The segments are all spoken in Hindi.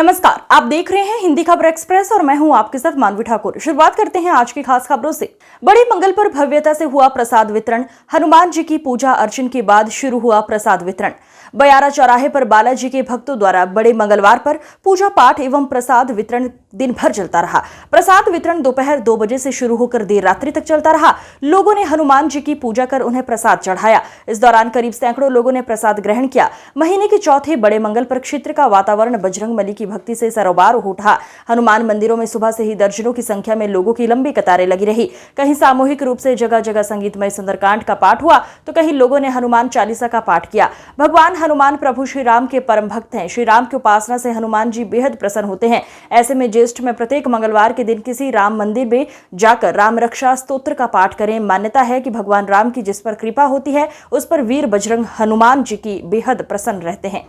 नमस्कार, आप देख रहे हैं हिंदी खबर एक्सप्रेस और मैं हूं आपके साथ मानवी ठाकुर। शुरुआत करते हैं आज की खास खबरों से। बड़ी मंगल पर भव्यता से हुआ प्रसाद वितरण। हनुमान जी की पूजा अर्चन के बाद शुरू हुआ प्रसाद वितरण। बयारा चौराहे पर बालाजी के भक्तों द्वारा बड़े मंगलवार पर पूजा पाठ एवं प्रसाद वितरण दिन भर चलता रहा। प्रसाद वितरण दोपहर 2 बजे से शुरू होकर देर रात्रि तक चलता रहा। लोगों ने हनुमान जी की पूजा कर उन्हें प्रसाद चढ़ाया। इस दौरान करीब सैकड़ों लोगों ने प्रसाद ग्रहण किया। महीने के चौथे बड़े मंगल पर क्षेत्र का वातावरण बजरंगबली की भक्ति से सरोबार हो उठा। हनुमान मंदिरों में सुबह से ही दर्जनों की संख्या में लोगों की लंबी कतारें लगी रही। कहीं सामूहिक रूप से जगह जगह संगीतमय सुंदरकांड का पाठ हुआ तो कहीं लोगों ने हनुमान चालीसा का पाठ किया। भगवान हनुमान प्रभु श्री राम के परम भक्त हैं। श्री राम की उपासना से हनुमान जी बेहद प्रसन्न होते हैं। ऐसे में ज्येष्ठ में प्रत्येक मंगलवार के दिन किसी राम मंदिर में जाकर राम रक्षा स्तोत्र का पाठ करें। मान्यता है कि भगवान राम की जिस पर कृपा होती है उस पर वीर बजरंग हनुमान जी की बेहद प्रसन्न रहते हैं।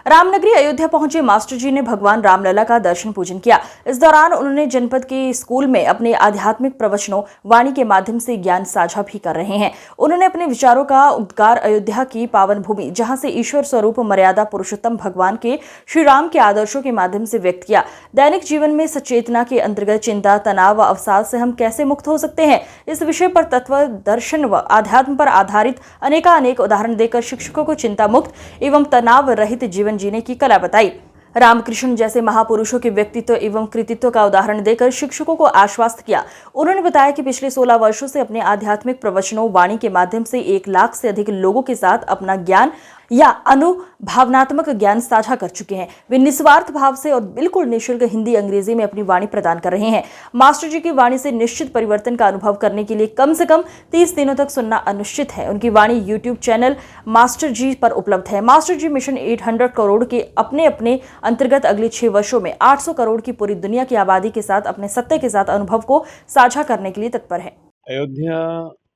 रामनगरी अयोध्या पहुंचे मास्टर जी ने भगवान रामलला का दर्शन पूजन किया। इस दौरान उन्होंने जनपद के स्कूल में अपने आध्यात्मिक प्रवचनों वाणी के माध्यम से ज्ञान साझा भी कर रहे हैं। उन्होंने अपने विचारों का उद्गार अयोध्या की पावन भूमि जहां से ईश्वर स्वरूप मर्यादा पुरुषोत्तम भगवान के श्री राम के आदर्शों के माध्यम से व्यक्त किया। दैनिक जीवन में सचेतना के अंतर्गत चिंता, तनाव व अवसाद से हम कैसे मुक्त हो सकते हैं, इस विषय पर तत्व दर्शन व आध्यात्म पर आधारित अनेक उदाहरण देकर शिक्षकों को चिंता मुक्त एवं तनाव रहित जीवन जीने की कला बताई। रामकृष्ण जैसे महापुरुषों के व्यक्तित्व एवं कृतित्व का उदाहरण देकर शिक्षकों को आश्वस्त किया। उन्होंने बताया कि पिछले 16 वर्षों से अपने आध्यात्मिक प्रवचनों वाणी के माध्यम से 1 लाख से अधिक लोगों के साथ अपना ज्ञान या अनुभवनात्मक ज्ञान साझा कर चुके हैं। वे निस्वार्थ भाव से और बिल्कुल निःशुल्क हिंदी अंग्रेजी में अपनी वाणी प्रदान कर रहे हैं। मास्टर जी की वाणी से निश्चित परिवर्तन का अनुभव करने के लिए कम से कम 30 दिनों तक सुनना अनुचित है। उनकी वाणी यूट्यूब चैनल मास्टर जी पर उपलब्ध है। मास्टर जी मिशन 800 करोड़ के अपने अंतर्गत अगले 6 वर्षों में 800 करोड़ की पूरी दुनिया की आबादी के साथ अपने सत्य के साथ अनुभव को साझा करने के लिए तत्पर है। अयोध्या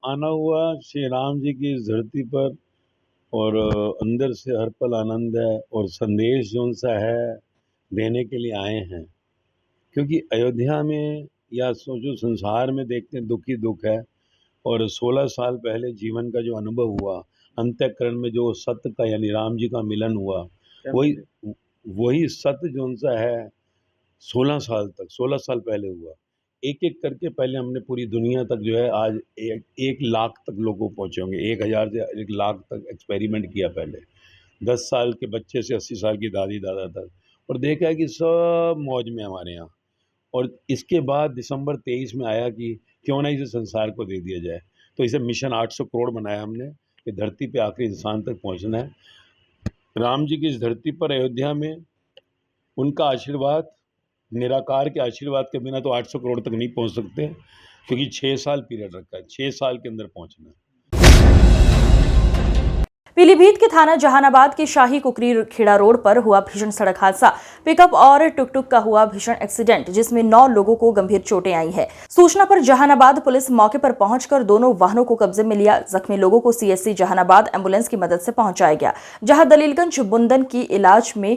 आना हुआ श्री राम जी की इस धरती पर और अंदर से हर पल आनंद है और संदेश जो सा है देने के लिए आए हैं, क्योंकि अयोध्या में या जो संसार में देखते हैं दुख ही दुख है। और 16 साल पहले जीवन का जो अनुभव हुआ, अंतःकरण में जो सत्य का यानी राम जी का मिलन हुआ, वही वही सत्य जो सा है 16 साल पहले हुआ। एक एक करके पहले हमने पूरी दुनिया तक जो है आज 1 लाख तक लोगों पहुँचे होंगे, 1000 से 1 लाख तक एक्सपेरिमेंट किया पहले, 10 साल के बच्चे से 80 साल की दादी दादा तक, और देखा है कि सब मौज में हमारे यहाँ। और इसके बाद दिसंबर 23 में आया कि क्यों ना इसे संसार को दे दिया जाए, तो इसे मिशन 800 करोड़ बनाया हमने कि धरती पे आखिरी इंसान तक पहुँचना है। राम जी की इस धरती पर अयोध्या में उनका आशीर्वाद, निराकार के आशीर्वाद के बिना तो 800 करोड़ तक नहीं पहुंच सकते, क्योंकि 6 साल पीरियड रखा है, 6 साल के अंदर पहुंचना है। पीलीभीत के थाना जहानाबाद के शाही कुकरी खेड़ा रोड पर हुआ भीषण सड़क हादसा। पिकअप और टुकटुक का हुआ भीषण एक्सीडेंट जिसमें 9 लोगों को गंभीर चोटें आई है। सूचना पर जहानाबाद पुलिस मौके पर पहुंचकर दोनों वाहनों को कब्जे में लिया। जख्मी लोगों को सीएससी जहानाबाद एम्बुलेंस की मदद से पहुंचाया गया, जहां दलीलगंज बुंदन की इलाज में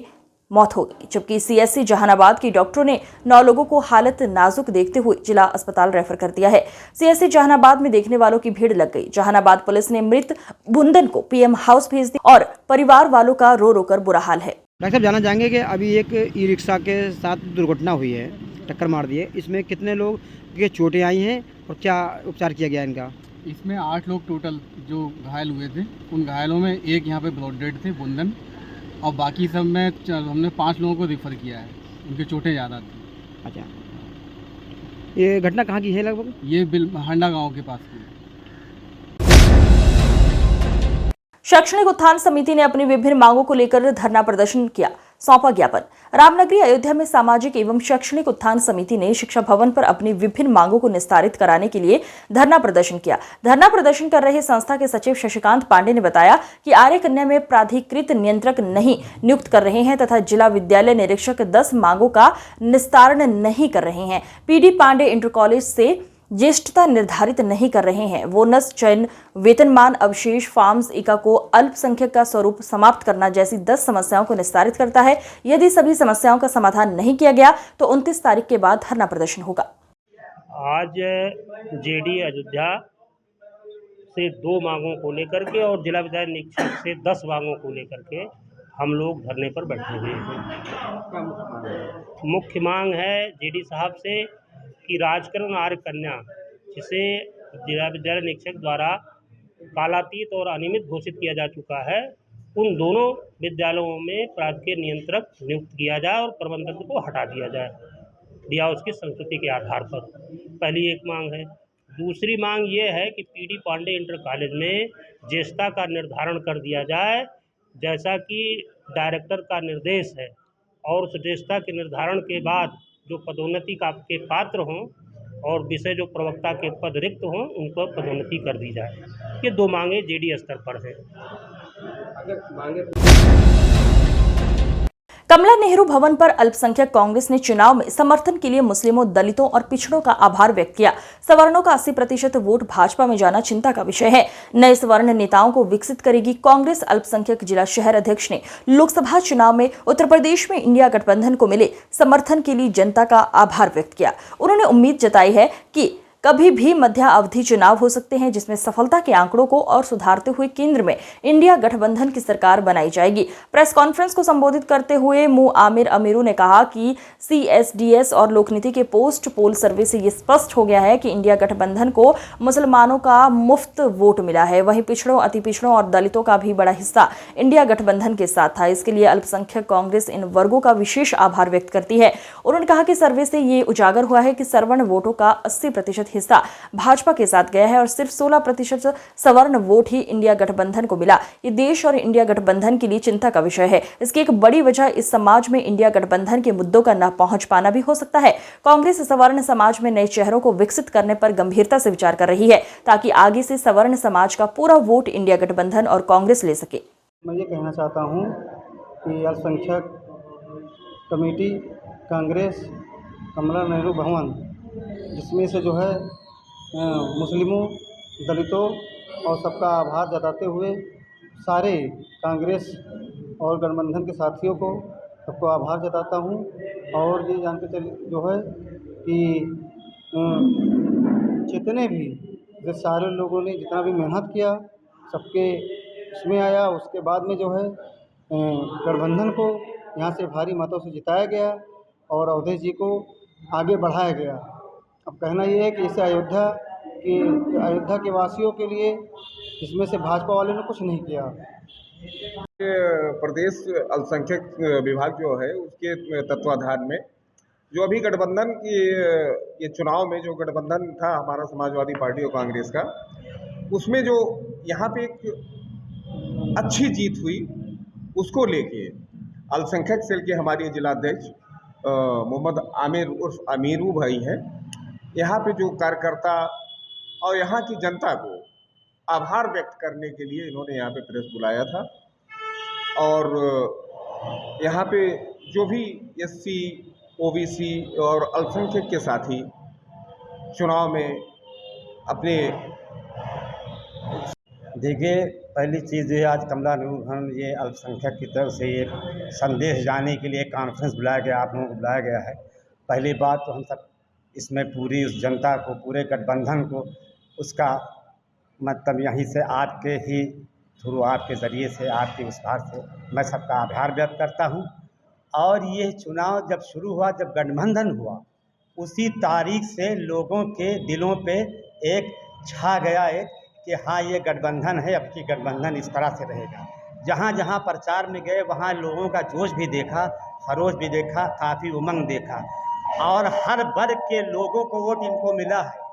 मौत हो गई, जबकि सीएससी जहानाबाद के डॉक्टरों ने 9 लोगों को हालत नाजुक देखते हुए जिला अस्पताल रेफर कर दिया है। सीएससी जहानाबाद में देखने वालों की भीड़ लग गई। जहानाबाद पुलिस ने मृत बुंदन को पीएम हाउस भेज दिया और परिवार वालों का रो रो कर बुरा हाल है। डॉक्टर साहब जानना चाहेंगे कि अभी एक ई रिक्शा के साथ दुर्घटना हुई है, टक्कर मार दी है, इसमें कितने लोग के चोटें आई हैं और क्या उपचार किया गया इनका? इसमें 8 लोग टोटल जो घायल हुए थे। उन घायलों में एक यहाँ पे ब्लड डेड थे बुंदन, और बाकी सब में हमने 5 लोगों को रिफ़र किया है, उनके चोटें ज़्यादा थी। अच्छा, ये घटना कहाँ की है लगभग? ये हांडा गांव के पास की। शैक्षणिक उत्थान समिति ने अपनी विभिन्न मांगों को लेकर धरना प्रदर्शन किया, सौंपा ज्ञापन। रामनगरी अयोध्या में सामाजिक एवं शैक्षणिक उत्थान समिति ने शिक्षा भवन पर अपनी विभिन्न मांगों को निस्तारित कराने के लिए धरना प्रदर्शन किया। धरना प्रदर्शन कर रहे संस्था के सचिव शशिकांत पांडे ने बताया कि आर्य कन्या में प्राधिकृत नियंत्रक नहीं नियुक्त कर रहे हैं तथा जिला विद्यालय निरीक्षक 10 मांगों का निस्तारण नहीं कर रहे हैं। पीडी पांडे इंटर कॉलेज से ज्येष्ठता निर्धारित नहीं कर रहे हैं। बोनस, चयन, वेतनमान, अवशेष, फार्म्स, इका को अल्पसंख्यक का स्वरूप समाप्त करना जैसी 10 समस्याओं को निस्तारित करता है। यदि सभी समस्याओं का समाधान नहीं किया गया तो 29 तारीख के बाद धरना प्रदर्शन होगा। आज जेडी अयोध्या से 2 मांगों को लेकर के और जिला विद्यालय निरीक्षक से 10 मांगों को लेकर के हम लोग धरने पर बैठे हुए हैं। मुख्य मांग है जेडी साहब से कि राजकरण आर्य कन्या, जिसे जिला विद्यालय निरीक्षक द्वारा कालातीत और अनियमित घोषित किया जा चुका है, उन दोनों विद्यालयों में प्राप्त के नियंत्रक नियुक्त किया जाए और प्रबंधक को हटा दिया जाए या उसकी संस्तुति के आधार पर। पहली एक मांग है। दूसरी मांग ये है कि पीडी पांडे इंटर कॉलेज में ज्येष्ठता का निर्धारण कर दिया जाए, जैसा कि डायरेक्टर का निर्देश है, और उस ज्येष्ठता के निर्धारण के बाद जो पदोन्नति के पात्र हों और विषय जो प्रवक्ता के पद रिक्त हों, उनको पदोन्नति कर दी जाए। ये दो मांगे जेडी स्तर पर है। कमला नेहरू भवन पर अल्पसंख्यक कांग्रेस ने चुनाव में समर्थन के लिए मुस्लिमों, दलितों और पिछड़ों का आभार व्यक्त किया। सवर्णों का 80% वोट भाजपा में जाना चिंता का विषय है। नए सवर्ण नेताओं को विकसित करेगी कांग्रेस। अल्पसंख्यक जिला शहर अध्यक्ष ने लोकसभा चुनाव में उत्तर प्रदेश में इंडिया गठबंधन को मिले समर्थन के लिए जनता का आभार व्यक्त किया। उन्होंने उम्मीद जताई है कि कभी भी मध्यावधि चुनाव हो सकते हैं, जिसमें सफलता के आंकड़ों को और सुधारते हुए केंद्र में इंडिया गठबंधन की सरकार बनाई जाएगी। प्रेस कॉन्फ्रेंस को संबोधित करते हुए आमिर अमीरू ने कहा कि CSDS और लोकनीति के पोस्ट पोल सर्वे से ये स्पष्ट हो गया है कि इंडिया गठबंधन को मुसलमानों का मुफ्त वोट मिला है। वहीं पिछड़ों, अति पिछड़ों और दलितों का भी बड़ा हिस्सा इंडिया गठबंधन के साथ था। इसके लिए अल्पसंख्यक कांग्रेस इन वर्गों का विशेष आभार व्यक्त करती है। उन्होंने कहा कि सर्वे से ये उजागर हुआ है कि सवर्ण वोटों का 80% हिस्सा भाजपा के साथ गया है और सिर्फ 16% सवर्ण वोट ही इंडिया गठबंधन को मिला। ये देश और इंडिया गठबंधन के लिए चिंता का विषय है। इसकी एक बड़ी वजह इस समाज में इंडिया गठबंधन के मुद्दों का न पहुंच पाना भी हो सकता है। कांग्रेस सवर्ण समाज में नए चेहरों को विकसित करने पर गंभीरता से विचार कर रही है, ताकि आगे से सवर्ण समाज का पूरा वोट इंडिया गठबंधन और कांग्रेस ले सके। मैं ये कहना चाहता हूँ कि अल्पसंख्यक कमेटी कांग्रेस कमला नेहरू भवन, जिसमें से जो है मुस्लिमों, दलितों और सबका आभार जताते हुए सारे कांग्रेस और गठबंधन के साथियों को सबको आभार जताता हूँ। और ये जान के चल जो है कि जितने भी जो सारे लोगों ने जितना भी मेहनत किया सबके इसमें आया। उसके बाद में जो है गठबंधन को यहाँ से भारी मतों से जिताया गया और अवधेश जी को आगे बढ़ाया गया। अब कहना ये है कि इसे अयोध्या के वासियों के लिए इसमें से भाजपा वाले ने कुछ नहीं किया। प्रदेश अल्पसंख्यक विभाग जो है उसके तत्वाधान में जो अभी गठबंधन की ये चुनाव में जो गठबंधन था हमारा समाजवादी पार्टी और कांग्रेस का, उसमें जो यहाँ पे एक अच्छी जीत हुई, उसको लेके अल्पसंख्यक सेल के हमारे जिला अध्यक्ष मोहम्मद आमिर उर्फ अमीरू भाई हैं, यहाँ पे जो कार्यकर्ता और यहाँ की जनता को आभार व्यक्त करने के लिए इन्होंने यहाँ पे प्रेस बुलाया था। और यहाँ पे जो भी SC, OBC और अल्पसंख्यक के साथी चुनाव में अपने देखिए, पहली चीज़ ये आज कमला नेहरू भवन ये अल्पसंख्यक की तरफ से ये संदेश जाने के लिए कॉन्फ्रेंस बुलाया गया, आप लोगों को बुलाया गया है। पहली बात तो हम सब इसमें पूरी उस जनता को, पूरे गठबंधन को, उसका मतलब यहीं से आपके ही थ्रू, आपके ज़रिए से, आपके उस भार से मैं सबका आभार व्यक्त करता हूं। और ये चुनाव जब शुरू हुआ, जब गठबंधन हुआ, उसी तारीख से लोगों के दिलों पे एक छा गया है कि हाँ ये गठबंधन है, अब की गठबंधन इस तरह से रहेगा। जहाँ जहाँ प्रचार में गए वहाँ लोगों का जोश भी देखा, खरोश भी देखा, काफ़ी उमंग देखा और हर वर्ग के लोगों को वोट इनको मिला है।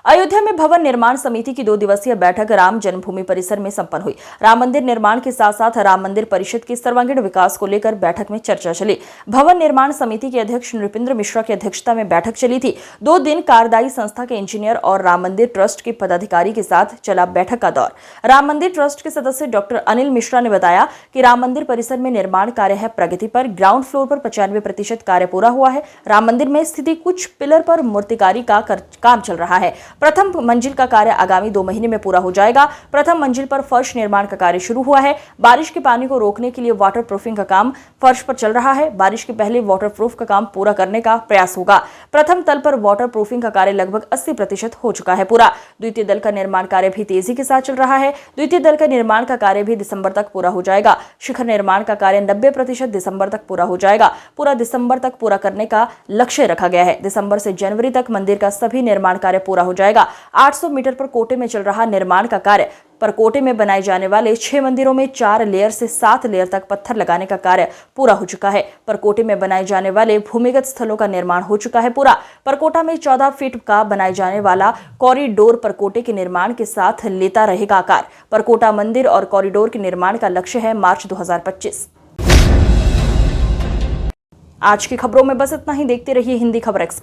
अयोध्या में भवन निर्माण समिति की 2 दिवसीय बैठक राम जन्मभूमि परिसर में संपन्न हुई। राम मंदिर निर्माण के साथ साथ राम मंदिर परिषद के सर्वांगीण विकास को लेकर बैठक में चर्चा चली। भवन निर्माण समिति के अध्यक्ष नृपेंद्र मिश्रा की अध्यक्षता में बैठक चली थी। 2 दिन कार्यदायी संस्था के इंजीनियर और राम मंदिर ट्रस्ट के पदाधिकारी के साथ चला बैठक का दौर। राम मंदिर ट्रस्ट के सदस्य डॉक्टर अनिल मिश्रा ने बताया कि राम मंदिर परिसर में निर्माण कार्य है प्रगति पर। ग्राउंड फ्लोर पर 95% कार्य पूरा हुआ है। राम मंदिर में स्थिति कुछ पिलर पर मूर्तिकारी का काम चल रहा है। प्रथम मंजिल का कार्य आगामी 2 महीने में पूरा हो जाएगा। प्रथम मंजिल पर फर्श निर्माण का कार्य शुरू हुआ है। बारिश के पानी को रोकने के लिए वाटर प्रूफिंग का काम फर्श पर चल रहा है। बारिश के पहले वाटर प्रूफ का काम पूरा करने का प्रयास होगा। प्रथम तल पर वाटर प्रूफिंग का कार्य लगभग 80% हो चुका है पूरा। द्वितीय दल का निर्माण कार्य भी तेजी के साथ चल रहा है। द्वितीय दल का निर्माण का कार्य भी दिसंबर तक पूरा हो जाएगा। शिखर निर्माण का कार्य 90% दिसंबर तक पूरा हो जाएगा। पूरा दिसंबर तक पूरा करने का लक्ष्य रखा गया है। दिसंबर से जनवरी तक मंदिर का सभी निर्माण कार्य पूरा हो जाएगा। 800 मीटर पर कोटे में चल रहा निर्माण का कार्य पर कोटे में बनाए जाने वाले 6 मंदिरों में 4 लेयर से 7 लेयर तक पत्थर लगाने का कार्य पूरा हो चुका है। परकोटे में बनाए जाने वाले भूमिगत स्थलों का निर्माण हो चुका है पूरा। परकोटा में 14 फीट का बनाए जाने वाला कॉरिडोर परकोटे के निर्माण के साथ लेता रहेगा आकार। परकोटा मंदिर और कॉरिडोर के निर्माण का लक्ष्य है मार्च 2025। आज की खबरों में बस इतना ही। देखते रहिए हिंदी खबर एक्सप्रेस।